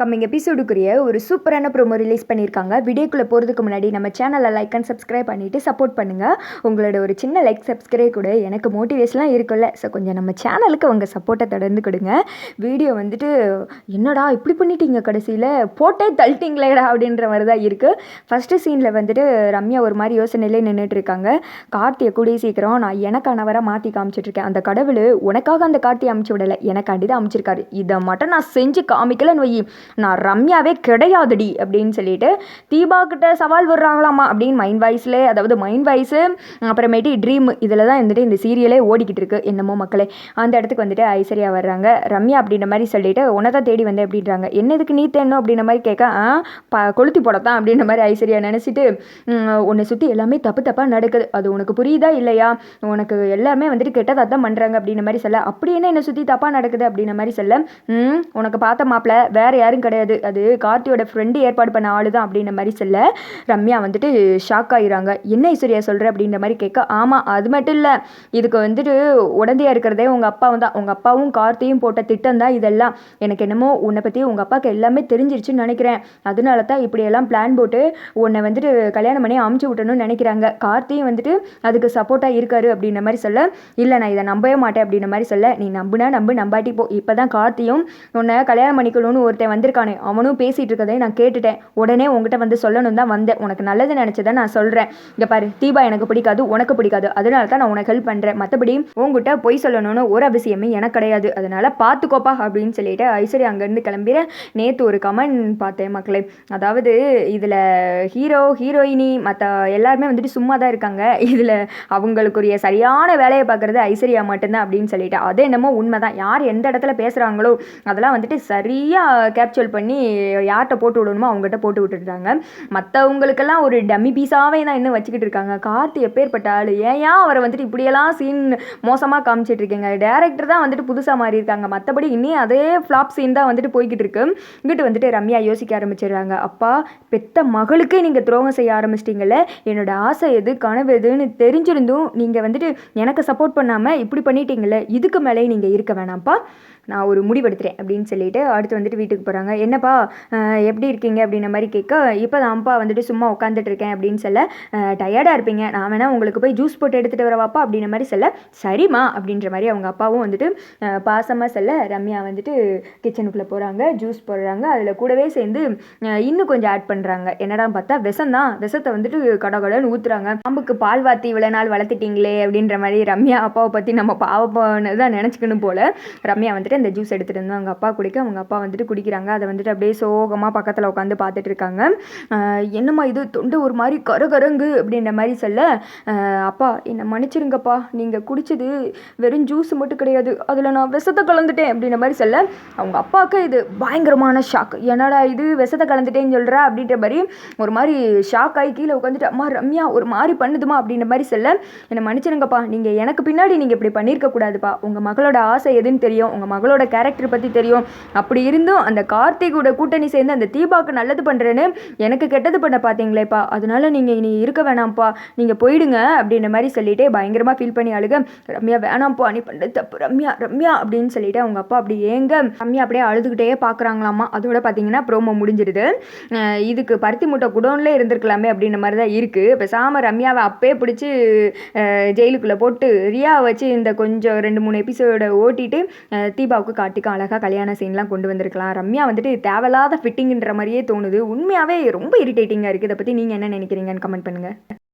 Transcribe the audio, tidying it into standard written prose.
Coming எபிசோடுக்குரிய ஒரு சூப்பரான promo release பண்ணியிருக்காங்க. வீடியோக்குள்ளே போகிறதுக்கு முன்னாடி நம்ம சேனலை லைக் அண்ட் சப்ஸ்கிரைப் பண்ணிவிட்டு சப்போர்ட் பண்ணுங்கள். உங்களோட ஒரு சின்ன லைக் சப்ஸ்கிரைப் கூட எனக்கு மோட்டிவேஷனாக இருக்குல்ல. ஸோ கொஞ்சம் நம்ம சேனலுக்கு உங்கள் சப்போர்ட்டை தொடர்ந்து கொடுங்க. வீடியோ வந்துட்டு என்னடா இப்படி பண்ணிட்டீங்க, கடைசியில் போட்டே தள்ளிட்டீங்களேடா அப்படின்ற மாதிரி தான் இருக்குது. ஃபஸ்ட்டு சீனில் வந்துட்டு ரம்யா ஒரு மாதிரி யோசனையிலே நின்றுட்டு இருக்காங்க. கார்த்தியை கூடிய சீக்கிரம் நான் எனக்கானவராக மாற்றி காமிச்சிட்ருக்கேன். அந்த கடவுள் உனக்காக அந்த கார்த்தியை அமுச்சு விடலை, எனக்காண்டி தான் அமுச்சிருக்காரு. இதை மட்டும் நான் செஞ்சு காமிக்கலன்னு வை, நான் ரம்யாவே கிடையாதுடி அப்படின்னு சொல்லிட்டு தீபா கிட்ட சவால் விடுறாங்களாமா அப்படின்னு மைண்ட் வாய்ஸ்ல, அதாவது மைண்ட் வாய்ஸு அப்புறமேட்டு ட்ரீம் இதில் தான் வந்துட்டு இந்த சீரியலே ஓடிக்கிட்டு இருக்கு. என்னமோ மக்களே, அந்த இடத்துக்கு வந்துட்டு ஐஸ்வர்யா வர்றாங்க. ரம்யா அப்படின்ற மாதிரி சொல்லிட்டு உன்னை தான் தேடி வந்தேன் அப்படின்றாங்க. என்னதுக்கு நீ தேடணும் அப்படின்ற மாதிரி கேட்க கொளுத்தி போடத்தான் அப்படின்ற மாதிரி ஐஸ்வர்யா நினச்சிட்டு உன்னை சுற்றி எல்லாமே தப்பாக நடக்குது, அது உனக்கு புரியுதா இல்லையா, உனக்கு எல்லாமே வந்துட்டு கெட்டதாக தான் பண்ணுறாங்க அப்படின்ற மாதிரி சொல்ல. அப்படி என்ன என்னை சுற்றி தப்பாக நடக்குது அப்படின்ற மாதிரி சொல்ல, உனக்கு பார்த்த மாப்பிள்ள வேறு யாரும் கிடையாது, அது கார்த்தியோட ஃப்ரெண்டு ஏற்பாடு பண்ண ஆளு தான் அப்படின்ற மாதிரி சொல்ல ரம்யா வந்துட்டு ஷாக் ஆகிடுறாங்க. என்ன ஐஸ்வர்யா சொல்கிற அப்படின்ற மாதிரி கேட்க, ஆமாம் அது மட்டும் இல்லை, இதுக்கு வந்துட்டு உடந்தையாக இருக்கிறதே உங்கள் அப்பாவும் தான், உங்கள் அப்பாவும் கார்த்தியும் போட்ட திட்டம் தான் இதெல்லாம். எனக்கு என்னமோ உன்னை பற்றி உங்கள் அப்பாவுக்கு எல்லாமே தெரிஞ்சிருச்சுன்னு நினைக்கிறேன். அதனால தான் இப்படியெல்லாம் பிளான் போட்டு உன்னை வந்துட்டு கல்யாணம் பண்ணி அமுச்சு விட்டணும்னு நினைக்கிறாங்க. கார்த்தியும் வந்துட்டு அதுக்கு சப்போர்ட்டாக இருக்காரு அப்படின்ற மாதிரி சொல்ல, இல்லை நான் இதை நம்பவே மாட்டேன் அப்படின்ற மாதிரி சொல்ல, நீ நம்புனா நம்பு, நம்பாட்டி போ. இப்போ தான் கார்த்தியும் உன்னை கல்யாணம் பண்ணிக்கணும்னு ஒருத்தன் வந்திருக்கானே, அவனும் பேசிகிட்டு இருக்கதே நான் கேட்டுட்டேன். உடனே உங்ககிட்ட வந்து சொல்லணும் தான் வந்தேன். உனக்கு நல்லது நினச்சதை நான் சொல்கிறேன். இங்கே பாரு, தீபா எனக்கு பிடிக்காது, உனக்கு பிடிக்காது, அதனால தான் நான் உனக்கு ஹெல்ப் பண்ணுறேன். மற்றபடி உங்ககிட்ட பொய் சொல்லணும்னு ஒரு அவசியமே எனக்கு கிடையாது, அதனால் பார்த்துக்கோப்பா அப்படின்னு சொல்லிட்டு ஐஸ்வர்யா அங்கேருந்து கிளம்பிற. நேற்று ஒரு கமெண்ட் பார்த்தேன் மக்களே, அதாவது இதில் ஹீரோயினி மற்ற எல்லாருமே வந்துட்டு சும்மா தான் இருக்காங்க, இதில் அவங்களுக்குரிய சரியான வேலையை பார்க்குறது ஐஸ்வர்யா மட்டும்தான் அப்படின்னு சொல்லிட்டு. அது என்னமோ உண்மை தான். யார் எந்த இடத்துல பேசுகிறாங்களோ அதெல்லாம் வந்துட்டு சரியாக கேப்சர் பண்ணி யார்கிட்ட போட்டு விடணுமோ அவங்ககிட்ட போட்டு விட்டுருக்காங்க. மற்றவங்களுக்கெல்லாம் ஒரு டம்மி பீஸாகவே தான் இன்னும் வச்சுக்கிட்டு இருக்காங்க. கார்த்தி எப்பேற்பட்ட ஆள், ஏன் அவரை வந்துட்டு இப்படியெல்லாம் சீன் மோசமாக காமிச்சிட்டு இருக்கீங்க. டேரக்டர் தான் வந்துட்டு புதுசாக மாறி இருக்காங்க, மற்றபடி இன்னும் அதே ஃப்ளாப் சீன் தான் வந்துட்டு போய்கிட்டு இருக்கு. இங்கிட்டு வந்துட்டு ரம்யா யோசிக்க ஆரம்பிச்சிடுறாங்க. அப்பா, பெத்த மகளுக்கே நீங்கள் துரோகம் செய்ய ஆரம்பிச்சிட்டிங்கல்ல, என்னோட ஆசை எது கனவு எதுன்னு தெரிஞ்சிருந்தும் நீங்கள் வந்துட்டு எனக்கு சப்போர்ட் பண்ணாமல் இப்படி பண்ணிட்டீங்களே, இதுக்கு மேலே நீங்கள் இருக்க வேணாம்ப்பா, நான் ஒரு முடிவெடுத்துறேன் அப்படின்னு சொல்லிட்டு அடுத்து வந்துட்டு வீட்டுக்கு போகிறாங்க. என்னப்பா எப்படி இருக்கீங்க அப்படின்ற மாதிரி கேட்க, இப்போ தான்ப்பா வந்துட்டு சும்மா உட்காந்துட்டு இருக்கேன் அப்படின்னு சொல்ல, டயர்டாக இருப்பீங்க, நான் வேணா உங்களுக்கு போய் ஜூஸ் போட்டு எடுத்துகிட்டு வரவாப்பா அப்படின்ற மாதிரி சொல்ல, சரிம்மா அப்படின்ற மாதிரி அவங்க அப்பாவும் வந்துட்டு பாசமாக சொல்ல ரம்யா வந்துட்டு கிச்சனுக்குள்ளே போகிறாங்க, ஜூஸ் போடுறாங்க. அதில் கூடவே சேர்ந்து இன்னும் கொஞ்சம் ஆட் பண்ணுறாங்க. என்னடா பார்த்தா விஷம் தான், விஷத்தை வந்துட்டு கடகடன்னு ஊற்றுறாங்க. பாம்புக்கு பால் வாத்தி இவ்வளோ நாள் வளர்த்துட்டிங்களே அப்படின்ற மாதிரி ரம்யா அப்பாவை பற்றி நம்ம பாவப்பான்னு தான் நினச்சிக்கணும் போல். ரம்யா வந்துட்டு அந்த ஜூஸ் எடுத்துகிட்டு வந்து அவங்க அப்பா குடிக்க, அவங்க அப்பா வந்துட்டு குடிக்கிறாங்க. அதை வந்துட்டு அப்படியே சோகமாக பக்கத்தில் உட்காந்து பார்த்துட்டு இருக்காங்க. என்னம்மா இது தொண்டு ஒரு மாதிரி கரகரங்கு அப்படின்ற மாதிரி சொல்ல, அப்பா என்னை மன்னிச்சிருங்கப்பா, நீங்கள் குடிச்சது வெறும் ஜூஸ் மட்டும் கிடையாது, அதில் நான் விஷத்தை கலந்துட்டேன் அப்படின்ற மாதிரி சொல்ல, அவங்க அப்பாவுக்கு இது பயங்கரமான ஷாக். என்னடா இது விஷத்தை கலந்துட்டேன்னு சொல்கிறா அப்படின்ற மாதிரி ஒரு மாதிரி ஷாக் ஆகி கீழே உட்காந்துட்டு, அம்மா ரம்யா ஒரு மாதிரி பண்ணுதுமா அப்படின்ற மாதிரி சொல்ல, என்னை மன்னிச்சிருங்கப்பா, நீங்கள் எனக்கு பின்னாடி நீங்கள் இப்படி பண்ணியிருக்க கூடாதுப்பா, உங்கள் மகளோட ஆசை எதுன்னு தெரியும், உங்கள் மகளோட கேரக்டர் பற்றி தெரியும், அப்படி இருந்தும் அந்த கார்த்திகோட கூட்டணி சேர்ந்து அந்த தீபாவுக்கு நல்லது பண்ணுறேன்னு எனக்கு கெட்டது பண்ண பார்த்தீங்களேப்பா, அதனால நீங்கள் இனி இருக்க வேணாம்ப்பா, நீங்கள் போயிடுங்க அப்படின்ற மாதிரி சொல்லிட்டு பயங்கரமாக ஃபீல் பண்ணி அழுக, ரம்யா வேணாம்ப்பா நீ பண்ணுறது தப்பு ரம்யா ரம்யா அப்படின்னு சொல்லிட்டு அவங்க அப்பா அப்படி ஏங்க ரம்யா அப்படியே அழுதுகிட்டே பார்க்குறாங்களாமா. அதோட பார்த்தீங்கன்னா ப்ரோமோ முடிஞ்சிடுது. இதுக்கு பருத்தி மூட்டை குடோன்லேயே இருந்திருக்கலாமே அப்படின்ற மாதிரி தான் இருக்குது. பேசாமல் ரம்யாவை அப்பே பிடிச்சி ஜெயிலுக்குள்ளே போட்டு ரியாவை வச்சு இந்த கொஞ்சம் 2-3 எபிசோட ஓட்டிட்டு தீபாவுக்கு கார்த்திக்கும் அழகாக கல்யாண சீன்லாம் கொண்டு வந்திருக்கலாம். ரம்யா வந்துட்டு தேவையில்லாத ஃபிட்டிங்கிற மாதிரியே தோணுது. உண்மையாகவே ரொம்ப இரிட்டேட்டிங்காக இருக்குது. இதை பற்றி நீங்கள் என்ன நினைக்கிறீங்கன்னு கமெண்ட் பண்ணுங்கள்.